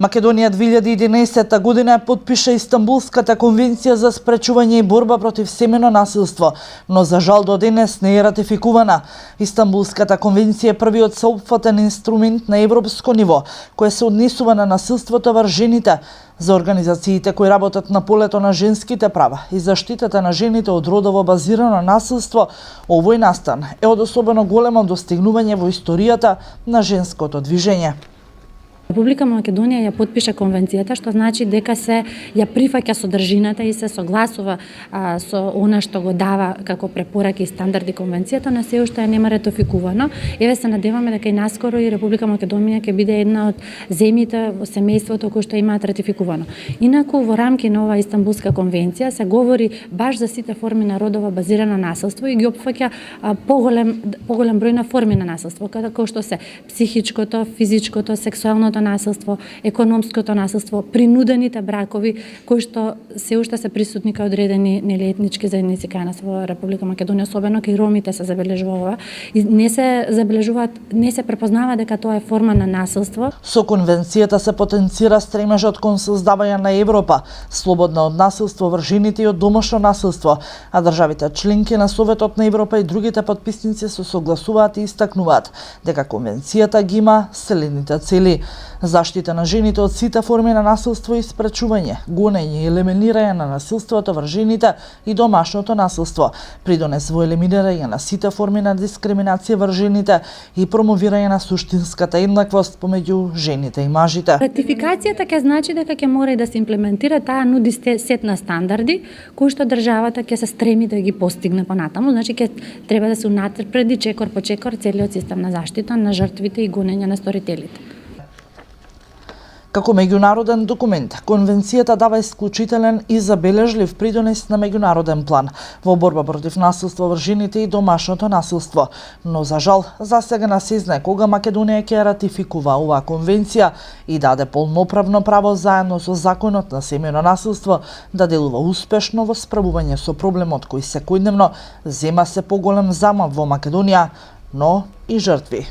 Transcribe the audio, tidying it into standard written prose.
Македонија 2011 година потпиша Истанбулската конвенција за спречување и борба против семено насилство, но за жал до денес не е ратификувана. Истанбулската конвенција е првиот сеопфатен инструмент на европско ниво кој се однесува на насилството врз жените. За организациите кои работат на полето на женските права и заштитата на жените од родово базирано насилство, овој настан е од особено големо достигнување во историјата на женското движење. Република Македонија ја потпиша конвенцијата, што значи дека се ја прифаќа содржината и се согласува со она што го дава како препораки и стандарди конвенцијата, но се уште нема ратификувано. Еве се надеваме дека и наскоро и Република Македонија ќе биде една од земјите во семејството кои што имаат ратификувано. Инаку во рамки на оваа Истанбулска конвенција се говори баш за сите форми на родово базирано насилство и ги опфаќа поголем број на форми на насилство, како што се психичкото, физичкото, сексуалното насилство, економското насилство, принудените бракови кои што се уште се присутни кај одредени етнички заедници кај нас во Република Македонија, особено кај ромите се забележува ова и не се препознава дека тоа е форма на насилство. Со конвенцијата се потенцира стремежот кон создавање на Европа, слободна од насилство врз жените и од домашно насилство, а државите членки на Советот на Европа и другите потписници се согласуваат и истакнуваат дека конвенцијата ги има следните цели: заштита на жените од сите форми на насилство и спречување, гонење и елиминирање на насилството врз жените и домашното насилство, придонес во елиминирање на сите форми на дискриминација врз жените и промовирање на суштинската еднаквост помеѓу жените и мажите. Ратификацијата ќе значи дека ќе мора и да се имплементира, таа нуди сет на стандарди кои што државата ќе се стреми да ги постигне понатаму, значи ќе треба да се унапреди чекор по чекор целиот систем на заштита на жртвите и гонење на сторителите. Како меѓународен документ, конвенцијата дава исклучителен и забележлив придонес на меѓународен план во борба против насилство врз жените и домашното насилство, но за жал засега не се знае кога Македонија ќе ратификува оваа конвенција и даде полноправно право заедно со законот на семено насилство да делува успешно во справување со проблемот кој секојдневно зема се поголем замав во Македонија, но и жртви.